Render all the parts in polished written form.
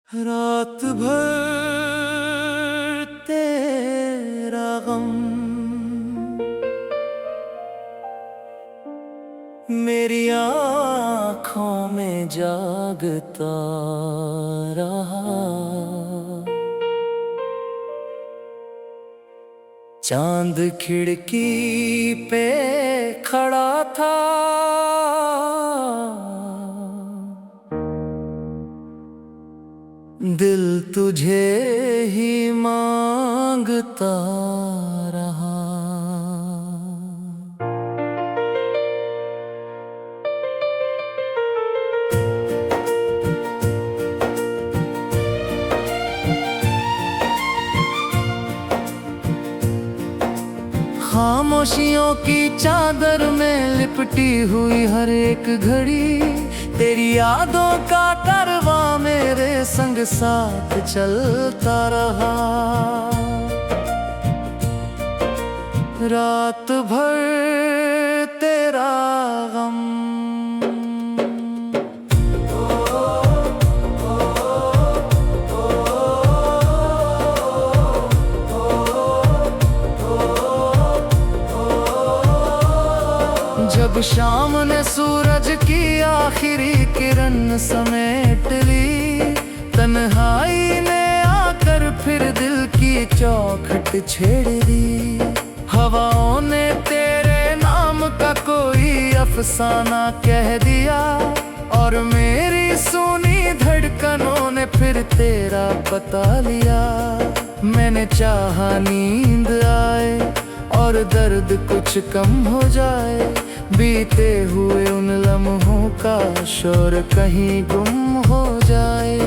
रात भर तेरा गम मेरी आँखों में जागता रहा। चांद खिड़की पे खड़ा था, दिल तुझे ही मांगता रहा। खामोशियों की चादर में लिपटी हुई हर एक घड़ी, तेरी यादों का कारवां मेरे संग साथ चलता रहा। रात भर तेरा गम जब शाम ने सूरज की आखिरी किरण समेट ली, तन्हाई ने आकर फिर दिल की चौखट छेड़ दी। हवाओं ने तेरे नाम का कोई अफसाना कह दिया, और मेरी सुनी धड़कनों ने फिर तेरा पता लिया। मैंने चाहा नींद आए और दर्द कुछ कम हो जाए, बीते हुए उन लम्हों का शोर कहीं गुम हो जाए।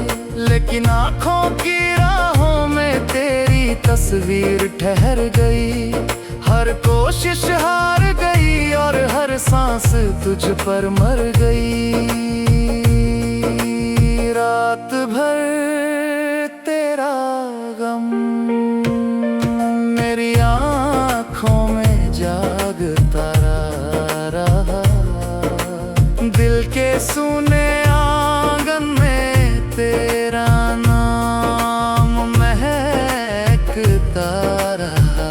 लेकिन आँखों की राहों में तेरी तस्वीर ठहर गई, हर कोशिश हार गई और हर सांस तुझ पर मर गई। रात भर तेरा गम मेरी आँखों में जागता रहा। दिल के सूने आंगन में तेरा नाम महकता रहा।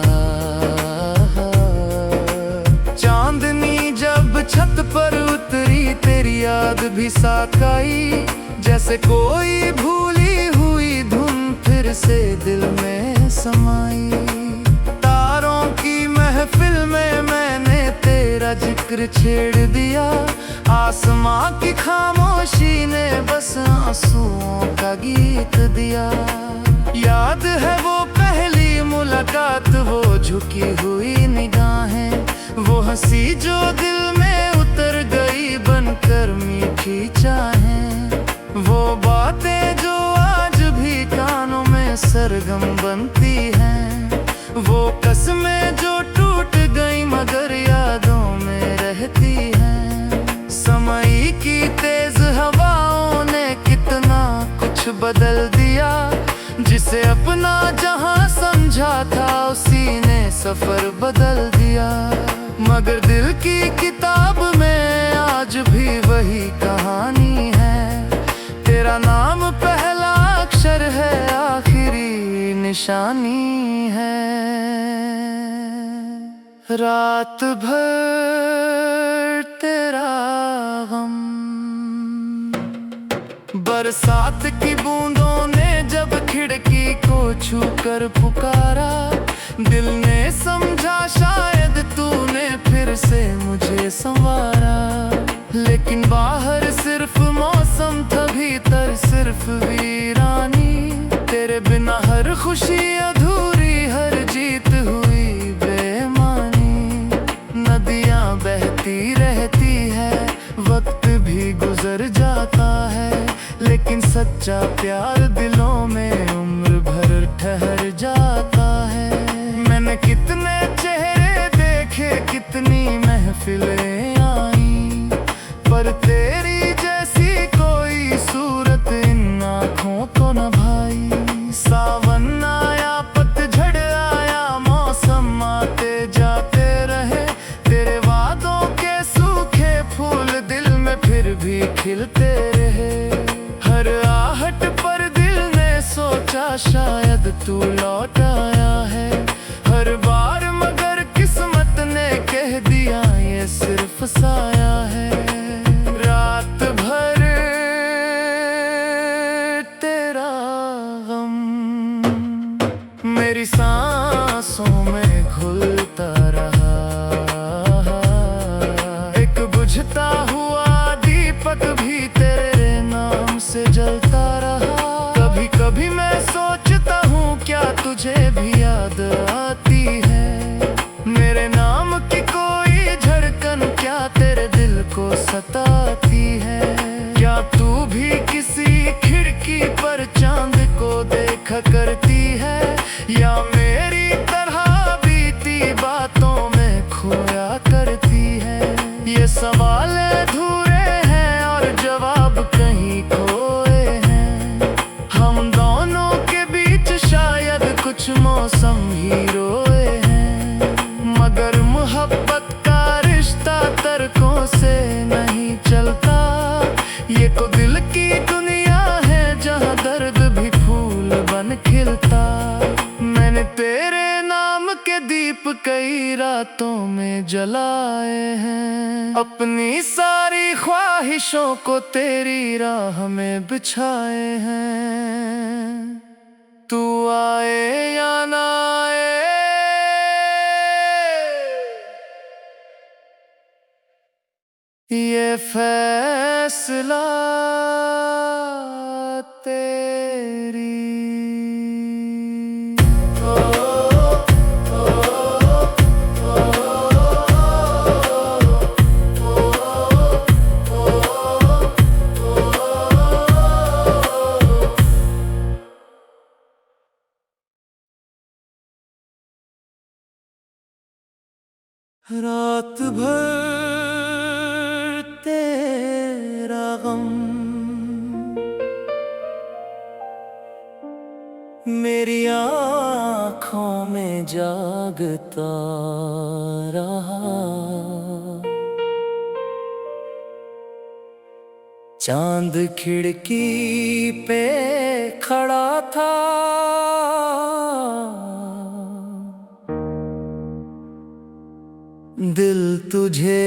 चांदनी जब छत पर उतरी तेरी याद भी साथ आई, जैसे कोई भूली हुई धुन फिर से दिल में समाई। तारों की महफिल में मैंने तेरा जिक्र छेड़ दिया, आसमां की खामोशी ने बस आंसुओं का गीत दिया। याद है वो पहली मुलाकात, वो झुकी हुई निगाहें, वो हंसी जो दिल में उतर गई बनकर मीठी चाहें। वो बातें जो आज भी कानों में सरगम बनती हैं, वो कसमें जो टूट गई मगर यादों में रहती हैं। समय की तेज हवाओं ने कितना कुछ बदल दिया, जिसे अपना जहां समझा था उसी ने सफर बदल दिया। मगर दिल की किताब में आज भी वही कहानी है, तेरा नाम पहला अक्षर है आखिरी निशानी है। रात भर तेरा गम बरसात की बूंदों ने जब खिड़की को छूकर पुकारा, दिल ने समझा शायद तूने फिर से मुझे संवारा। लेकिन बाहर सिर्फ मौसम था, भीतर सिर्फ वीरानी। तेरे बिना हर खुशी अधूरी, हर जीत हुई बेमानी। नदियां बहती रहती है, वक्त भी गुजर जाता है, लेकिन सच्चा प्यार दिलों में उम्र भर ठहर जाता है। मैंने कितने चेहरे देखे, कितनी महफिलें आई, पर तेरी जैसी कोई सूरत इन आँखों को न भाई। सावन आया, पतझड़ आया, मौसम आते जाते रहे, तेरे वादों के सूखे फूल दिल में फिर भी खिलते रहे। हर आहट पर दिल सोचा शायद तू लौट आया है हर बार, मगर किस्मत ने कह दिया ये सिर्फ साया है। रात भर तेरा गम मेरी सांसों में घुलता रहा, एक बुझता हुआ दीपक भी तेरे नाम से जलता रहा। कभी कभी मैं सोचता हूँ क्या तुझे भी याद आती है मेरे नाम की कोई धड़कन, क्या तेरे दिल को सताती है? क्या तू भी किसी खिड़की पर चांद को देखा करती है, या मेरी तरह बीती बातों में खोया करती है? ये सवाल अधूरे हैं और जवाब कहीं खोए हैं, हम दोनों के बीच शायद कुछ मौसम ही रोए हैं, मगर मोहब्बत का रिश्ता तर्कों से नहीं चलता। ये तो दिल की दुनिया है जहाँ दर्द भी फूल बन खिलता। मैंने तेरे नाम के दीप कई रातों में जलाए हैं, अपनी सारी ख्वाहिशों को तेरी राह में बिछाए हैं। तू आए या ना आए ये फैसला तेरी। रात भर तेरा गम मेरी आँखों में जागता रहा, चांद खिड़की पे खड़ा था, दिल तुझे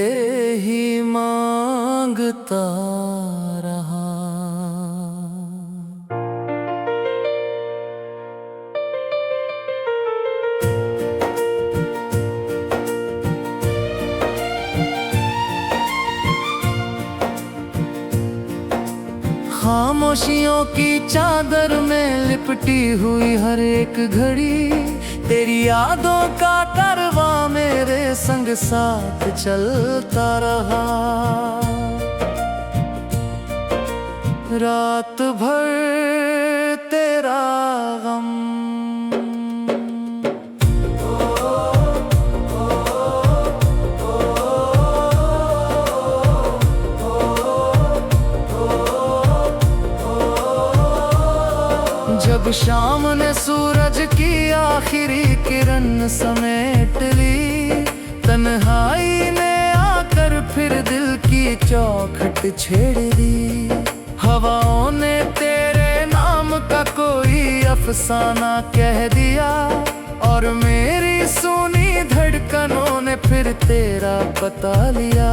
ही मांगता रहा। खामोशियों की चादर में लिपटी हुई हर एक घड़ी, तेरी यादों का कारवां मेरे संग साथ चलता रहा। रात भर तेरा गम जब शाम ने सूरज की आखिरी किरण समेट ली, तन्हाई ने आकर फिर दिल की चौखट छेड़ दी। हवाओं ने तेरे नाम का कोई अफसाना कह दिया, और मेरी सुनी धड़कनों ने फिर तेरा पता लिया।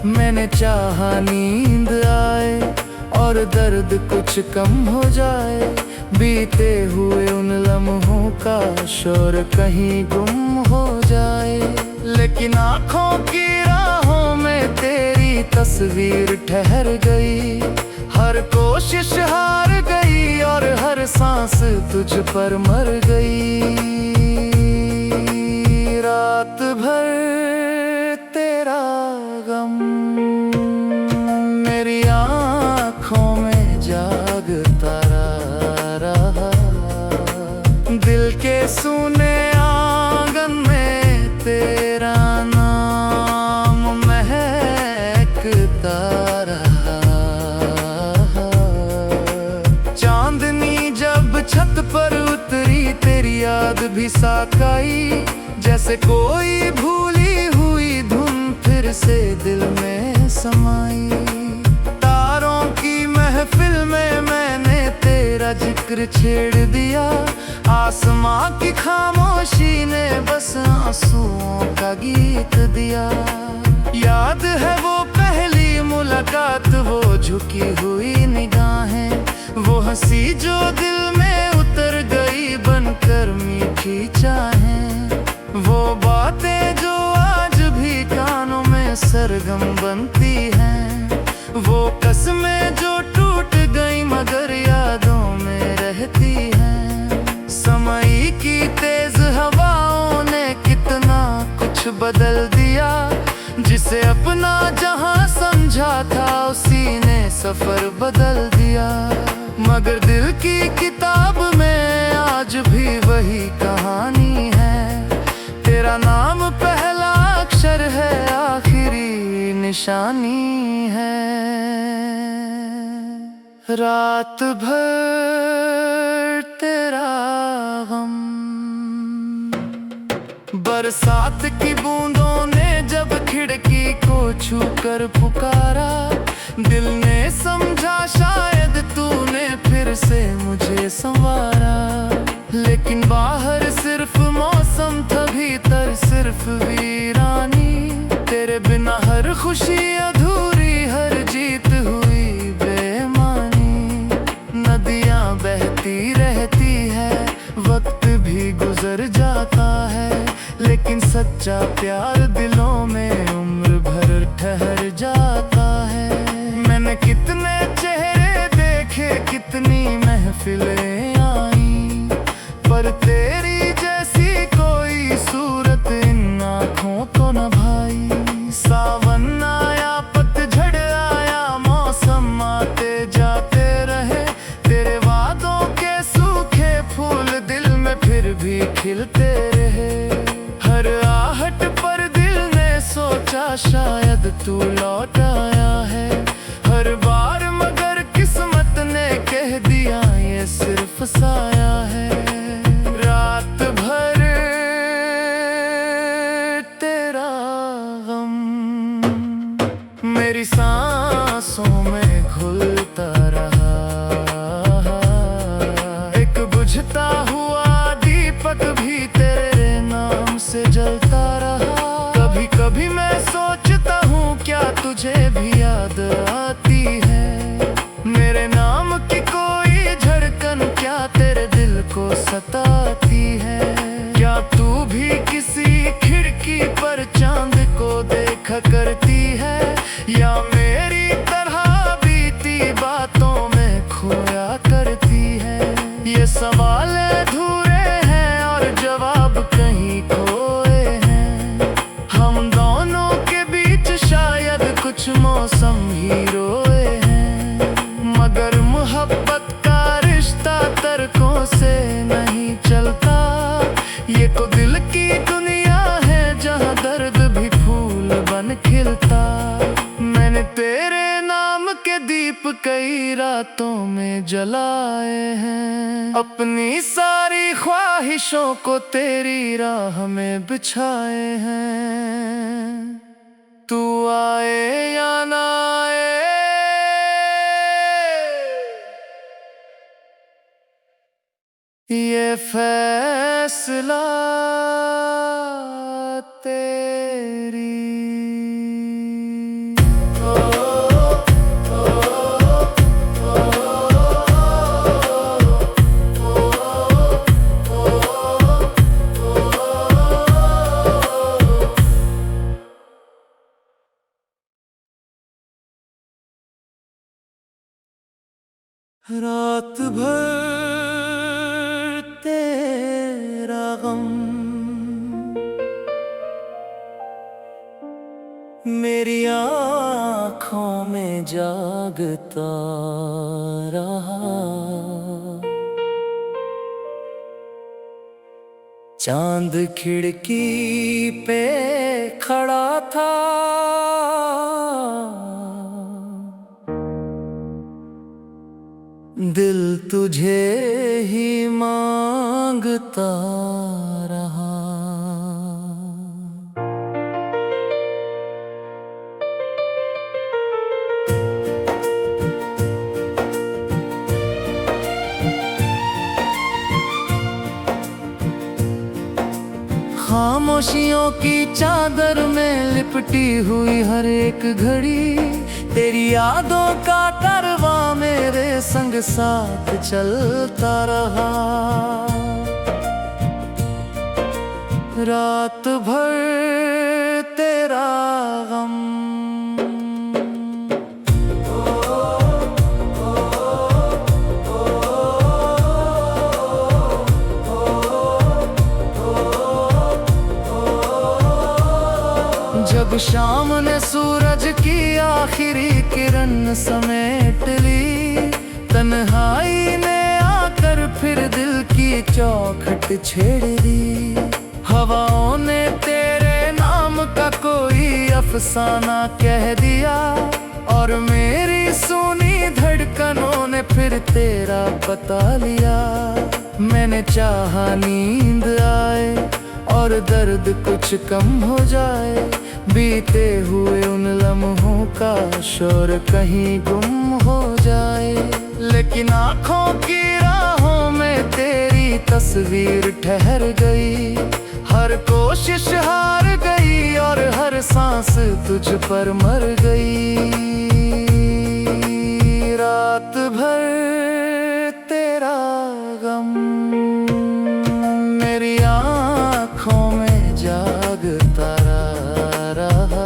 मैंने चाहा नींद आए और दर्द कुछ कम हो जाए, बीते हुए उन लम्हों का शोर कहीं गुम हो जाए। लेकिन आँखों की राहों में तेरी तस्वीर ठहर गई, हर कोशिश हार गई और हर सांस तुझ पर मर गई। रात भर तेरा गम मेरी आँखों में जागता रहा, दिल के सुने आंगन में तेरा नाम महकता रहा। चांदनी जब छत पर उतरी तेरी याद भी साथ आई, जैसे कोई भूली हुई धुन फिर से दिल में समाई। तारों की महफिल में मैंने तेरा जिक्र जिक्र छेड़ दिया। आसमां की खामोशी ने बस आंसुओं का गीत दिया। याद है वो पहली मुलाकात, वो झुकी हुई निगाहें, वो हंसी जो दिल में उतर गई बनकर मीठी चाहें। वो बातें जो आज भी कानों में सरगम बनती हैं, वो कसमें जो टूट गई मगर यादों में रहती हैं। समय की तेज हवाओं ने कितना कुछ बदल दिया, जिसे अपना जहां समझा था उसी ने सफर बदल दिया। मगर दिल की किताब में आज भी वही कहानी है, तेरा नाम पहला अक्षर है, आखिरी निशानी है। रात भर तेरा गम, बरसात की बूंदों ने जब खिड़की को छूकर पुकारा, दिल ने समझा शायद तूने फिर से मुझे संवारा। लेकिन बाहर सिर्फ मौसम था, भीतर सिर्फ वीरानी। तेरे बिना हर खुशी अधूरी, हर जीत हुई बेमानी। नदियां बहती रहती है, वक्त भी गुजर जाता है, लेकिन सच्चा प्यार दिलों में उम्र भर ठहर जाता है। मैंने कितने चेहरे देखे, कितनी महफिलें आई, पर तेरी जैसी कोई सूरत इन आँखों को न भाई। सावन आया, पतझड़ आया, मौसम आते जाते रहे, तेरे वादों के सूखे फूल दिल में फिर भी खिलते रहे। हर आहट पर दिल ने सोचा शायद तू लौट आया है, हर बार मगर किस्मत ने कह दिया ये सिर्फ साया है। रात भर तेरा गम मेरी सांसों में घुलता रहा, एक बुझता हुआ दीपक भी तेरे नाम से जलता रहा। कभी कभी मैं सोचता हूँ क्या तुझे भी याद आती है, मेरे नाम की कोई धड़कन क्या तेरे दिल को सताती है। क्या तू भी किसी खिड़की पर चांद को देखा करती है, या मेरी तरह बीती बातों में खोया करती है। ये सवाल अधूरे हैं और जवाब कहीं खोए हैं, हम दोनों के बीच शायद कुछ मौसम ही रोए हैं। मगर मोहब्बत का रिश्ता तर्कों से नहीं चलता, ये तो दिल की दुनिया है जहाँ दर्द भी फूल बन खिलता। मैंने तेरे नाम के दीप कई रातों में जलाए हैं, अपनी सारी ख्वाहिशों को तेरी राह में बिछाए हैं। तू आए या ना आए, ये फैसला तेरी। रात भर तेरा गम मेरी आँखों में जागता रहा। चांद खिड़की पे खड़ा था, दिल तुझे ही मांगता रहा। खामोशियों की चादर में लिपटी हुई हर एक घड़ी, तेरी यादों का कारवां मेरे संग साथ चलता रहा। रात भर तेरा गम, जब शाम ने सूरज की आखिरी किरण समेट ली, तन्हाई ने आकर फिर दिल की चौखट छेड़ दी। हवाओं ने तेरे नाम का कोई अफसाना कह दिया, और मेरी सुनी धड़कनों ने फिर तेरा पता लिया। मैंने चाहा नींद आए और दर्द कुछ कम हो जाए, बीते हुए उन लम्हों का शोर कहीं गुम हो जाए। लेकिन आँखों की राहों में तेरी तस्वीर ठहर गई, हर कोशिश हार गई और हर सांस तुझ पर मर गई। रात भर तेरा गम मेरी आँखों में जागता रहा,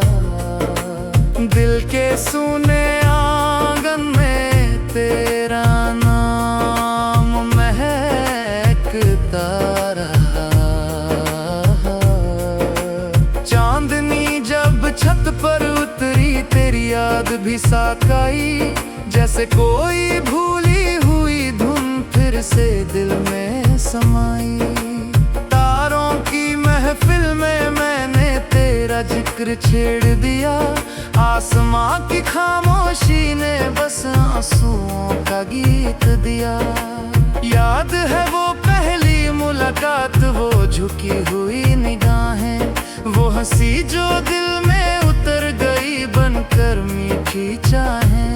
दिल के सुने आंगन में तेरा नाम महकता रहा। चांदनी जब छत पर उतरी तेरी याद भी साथ आई, जैसे कोई भूली हुई धुन फिर से दिल में समाई। तारों की महफिल में मैंने तेरा जिक्र छेड़ दिया, आसमां की खामोशी ने बस आंसुओं का गीत दिया। याद है वो पहली मुलाकात, वो झुकी हुई निगाहें, वो हंसी जो दिल में उतर गई बनकर मीठी चाहें,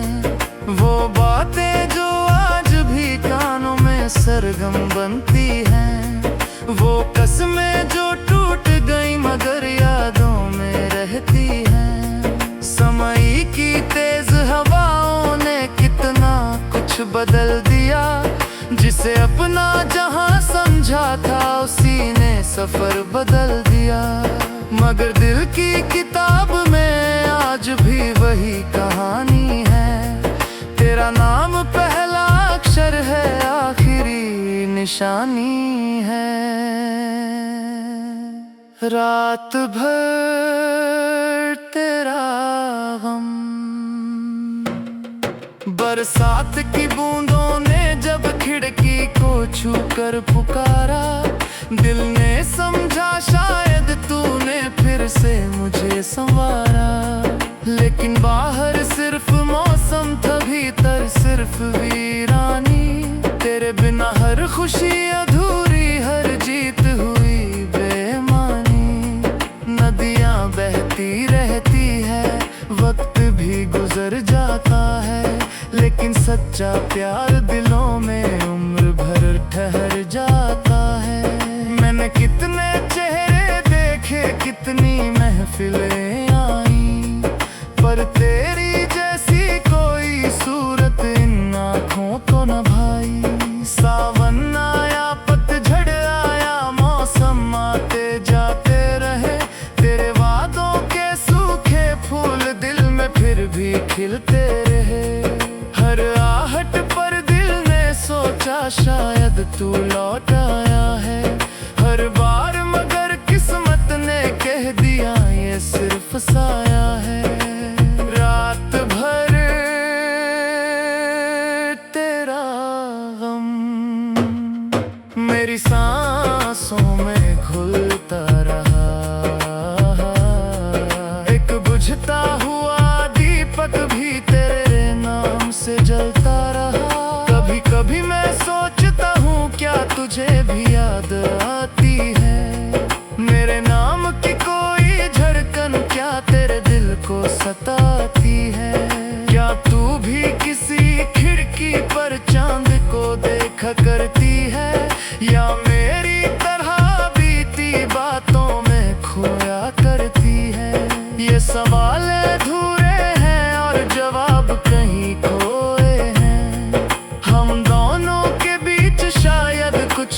वो बातें जो आज भी कानों में सरगम बनती हैं, वो कसमें जो टूट गई मगर यादों में रहती हैं। समय की तेज हवाओं ने कितना कुछ बदल दिया, जिसे अपना जहां समझा था उसी ने सफर बदल दिया। मगर दिल की किताब में आज भी वही कहानी है, तेरा नाम पहला अक्षर है आखिरी निशानी है। रात भर तेरा गम, बरसात की बूंदों ने जब खिड़की को छूकर पुकारा, दिल ने समझा शायद तूने फिर से मुझे संवारा। लेकिन बाहर सिर्फ मौसम था, भीतर सिर्फ वीरानी, तेरे बिना हर खुशी अधूरी, हर जीत हुई बेमानी। नदियां बहती रहती है, वक्त भी गुजर जाता है, लेकिन सच्चा प्यार दिलों में उम्र भर ठहर जाता है। मैंने कितने चेहरे देखे, कितनी महफिलें आई, पर तेरी जैसी कोई सूरत इन आँखों को न भाई। सावन आया, पतझड़ आया, मौसम आते जाते रहे, तेरे वादों के सूखे फूल दिल में फिर भी खिलते रहे। हर आहट पर दिल ने सोचा शायद तू लौट आया है, हर बार मगर किस्मत ने कह दिया ये सिर्फ साया है। रात भर तेरा गम मेरी सांसों में घुलता रहा, एक बुझता हुआ दीपक भी तेरे नाम से जलता रहा। कभी कभी मैं सोचता हूँ क्या तुझे भी याद आती है, मेरे नाम की कोई धड़कन क्या तेरे दिल को सताती है। क्या तू भी किसी खिड़की पर चांद को देखा करती है, या मेरी तरह बीती बातों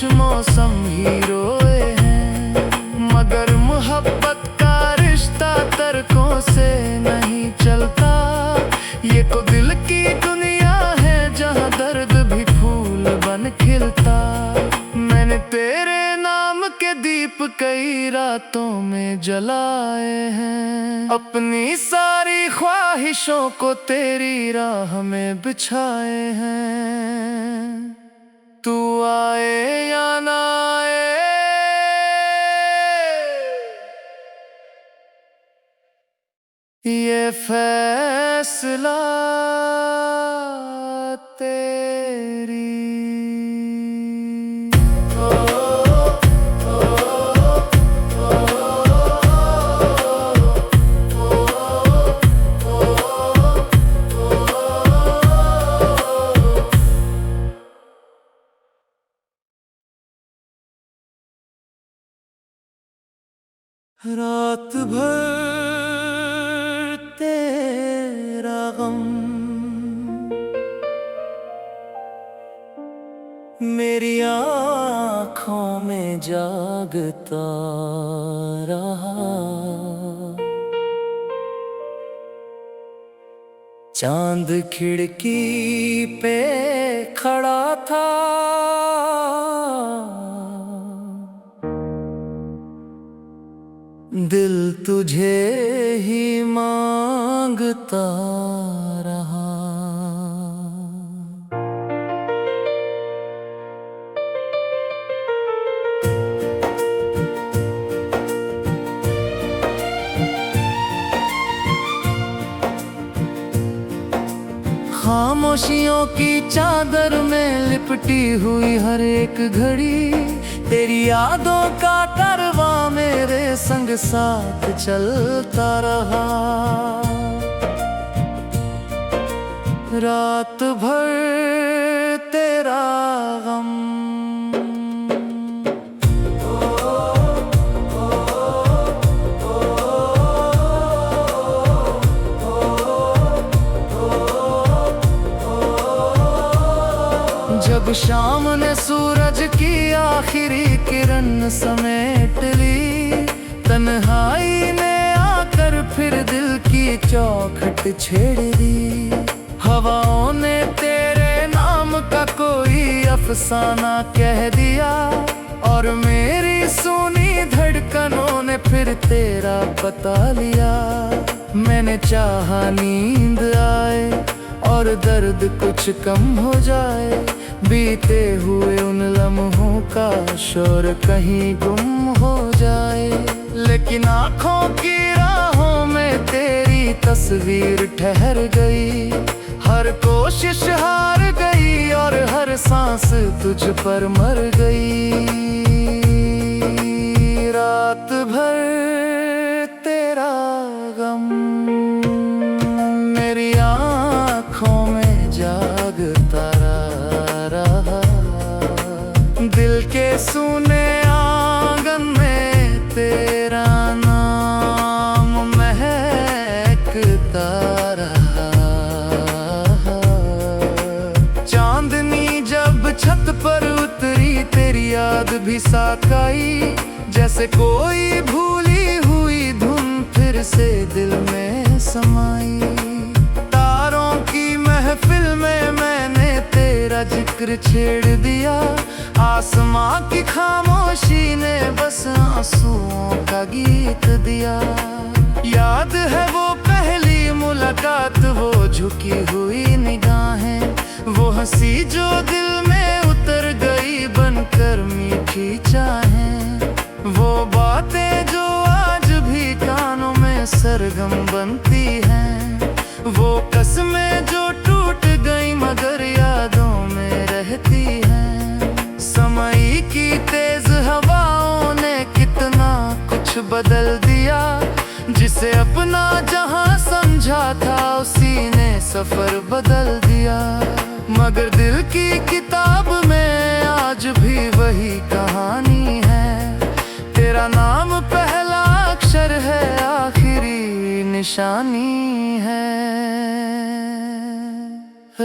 कुछ मौसम ही रोए हैं, मगर मोहब्बत का रिश्ता तर्कों से नहीं चलता। ये तो दिल की दुनिया है जहाँ दर्द भी फूल बन खिलता। मैंने तेरे नाम के दीप कई रातों में जलाए हैं, अपनी सारी ख्वाहिशों को तेरी राह में बिछाए हैं। तू आए या ना आए, ये फैसला तेरी। रात भर तेरा गम मेरी आँखों में जागता रहा। चांद खिड़की पे खड़ा था, दिल तुझे ही मांगता रहा। खामोशियों की चादर में लिपटी हुई हर एक घड़ी, तेरी यादों का कारवां मेरे संग साथ चलता रहा। रात भर तेरा गम जब शाम ने सूरज की आखिरी किरण समेट ली, तन्हाई ने आकर फिर दिल की चौखट छेड़ दी। हवाओं ने तेरे नाम का कोई अफसाना कह दिया, और मेरी सुनी धड़कनों ने फिर तेरा पता लिया। मैंने चाहा नींद आए और दर्द कुछ कम हो जाए, बीते हुए उन लम्हों का शोर कहीं गुम हो जाए। लेकिन आँखों की राहों में तेरी तस्वीर ठहर गई, हर कोशिश हार गई और हर सांस तुझ पर मर गई। रात भर तेरा गम मेरी आँखों में जागता रहा, दिल के सूने आंगन में तेरा नाम महकता रहा। चांदनी जब छत पर उतरी तेरी याद भी साथ आई, जैसे कोई भूली हुई धुन फिर से दिल में समाई। तारों की महफिल में मैंने तेरा जिक्र छेड़ दिया, आसमां की खामोशी ने बस आंसुओं का गीत दिया। याद है वो पहली मुलाकात, वो झुकी हुई निगाहें, वो हंसी जो दिल में उतर गई बनकर मीठी चाहें। वो बातें जो आज भी कानों में सरगम बनती हैं, वो कसमें जो टूट गई मगर यादों में रहती हैं। समय की तेज हवाओं ने कितना कुछ बदल दिया, जिसे अपना जहां समझा था उसी ने सफर बदल दिया। मगर दिल की किताब में आज भी वही कहानी है, तेरा नाम पहला अक्षर है आखिरी निशानी है।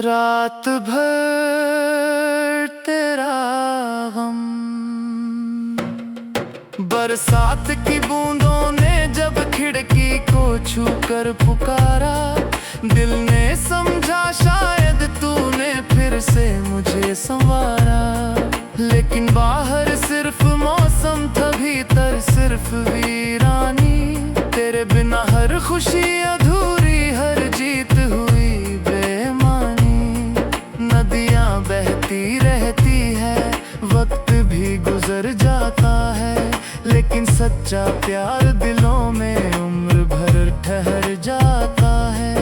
रात भर तेरा गम बरसात की बूंदों ने जब खिड़की को छू कर पुकारा, दिल ने समझा शायद तूने फिर से मुझे संवारा। लेकिन बाहर सिर्फ मौसम था, भीतर सिर्फ वीरानी। तेरे बिना हर खुशी अधूरी, हर जीत हुई बेमानी। नदियां बहती रहती है, वक्त भी गुजर जाता है, लेकिन सच्चा प्यार दिलों में उम्र भर ठहर जाता है।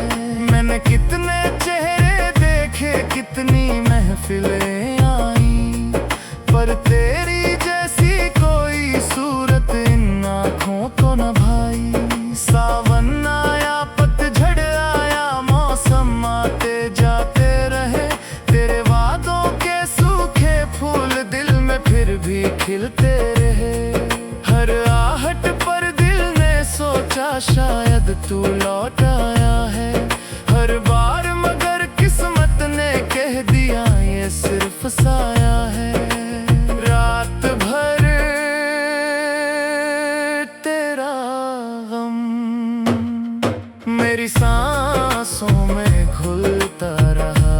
मैंने कितने चेहरे देखे, कितनी महफिलें आई, पर तेरी जैसी कोई सूरत इन आँखों को न भाई। सावन आया, पतझड़ आया, मौसम आते जाते रहे, तेरे वादों के सूखे फूल दिल में फिर भी खिलते रहे। हर आहट पर दिल ने सोचा शायद तू लौट आया है, हर बार मगर किस्मत ने कह दिया ये सिर्फ साया है। रात भर तेरा गम मेरी सांसों में घुलता रहा,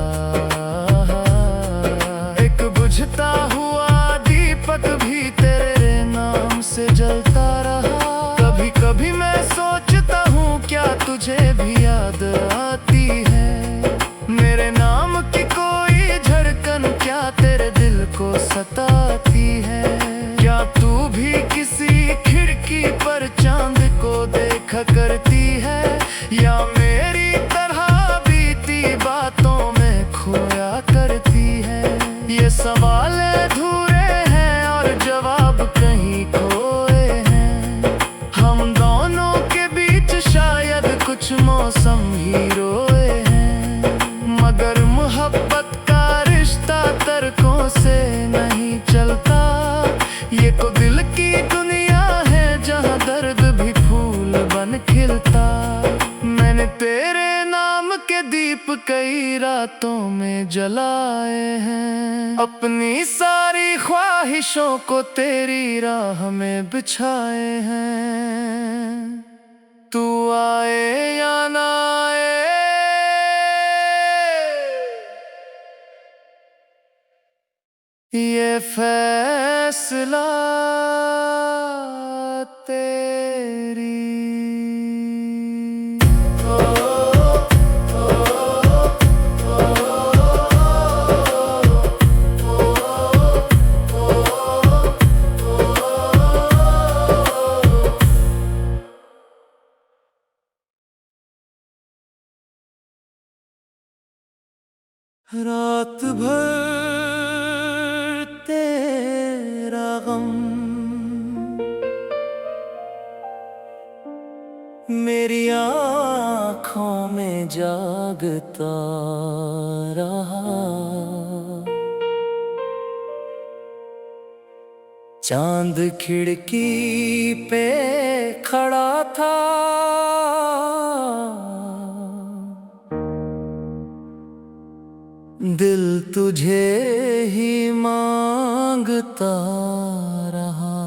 एक बुझता हुआ दीपक भी तेरे नाम से जलता रहा। कभी कभी मैं सोचता हूँ क्या तुझे भी याद आती है, मेरे नाम की कोई धड़कन क्या तेरे दिल को सताती है। क्या तू भी किसी खिड़की पर चांद को देखा करती है, या मेरी तरह बीती बातों में खोया करती है। ये सवाल अधूरे हैं और जवाब कहीं खोए हैं, हम दोनों के बीच शायद कुछ मौसम ही रोए हैं। मगर मोहब्बत का रिश्ता तर्कों से नहीं चलता, ये तो दिल की दुनिया है जहाँ दर्द भी फूल बन खिलता। मैंने तेरे नाम के दीप कई रातों में जलाए हैं, अपनी सारी ख्वाहिशों को तेरी राह में बिछाए हैं। तू आए या ना आए, ये फैसला तेरी। रात भर तेरा गम मेरी आँखों में जागता रहा, चांद खिड़की पे खड़ा था, दिल तुझे ही मांगता रहा।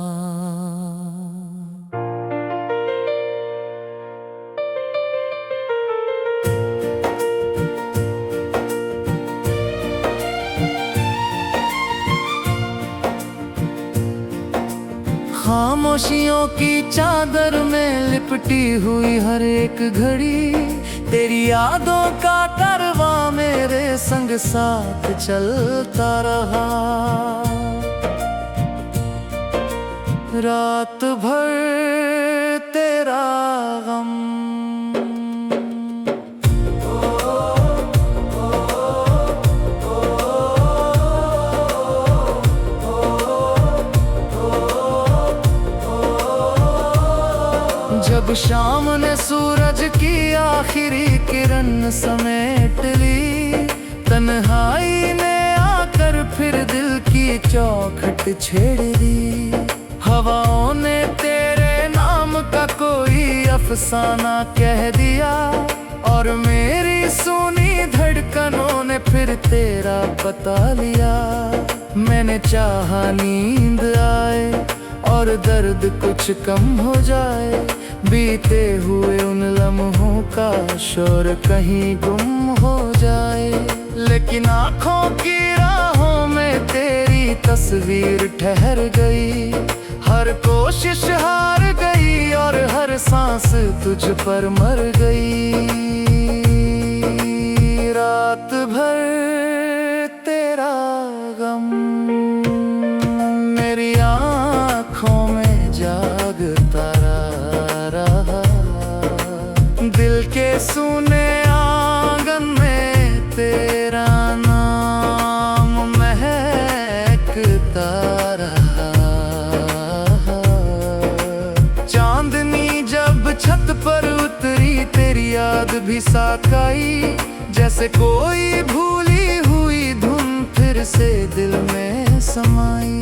खामोशियों की चादर में लिपटी हुई हर एक घड़ी, तेरी यादों का कारवां मेरे संग साथ चलता रहा। रात भर तेरा गम जब शाम ने सूरज की आखिरी किरण समेट ली, तन्हाई ने आकर फिर दिल की चौखट छेड़ दी। हवाओं ने तेरे नाम का कोई अफसाना कह दिया, और मेरी सुनी धड़कनों ने फिर तेरा पता लिया। मैंने चाहा नींद आए और दर्द कुछ कम हो जाए। बीते हुए उन लम्हों का शोर कहीं गुम हो जाए। लेकिन आँखों की राहों में तेरी तस्वीर ठहर गई। हर कोशिश हार गई और हर सांस तुझ पर मर गई। रात भर तेरा गम मेरी आँखों में जागता रहा। दिल के सूने आंगन में तेरा नाम महकता रहा। चांदनी जब छत पर उतरी तेरी याद भी साथ आई। जैसे कोई भूली हुई धुन फिर से दिल में समाई।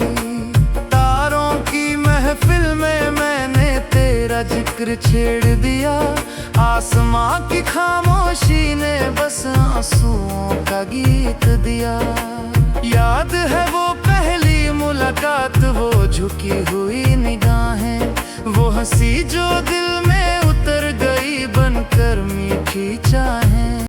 तारों की महफिल में मैंने तेरा जिक्र छेड़ दिया। आसमां की खामोशी ने बस आंसुओं का गीत दिया। याद है वो पहली मुलाकात, वो झुकी हुई निगाहें, वो हंसी जो दिल में उतर गई बनकर मीठी चाहें।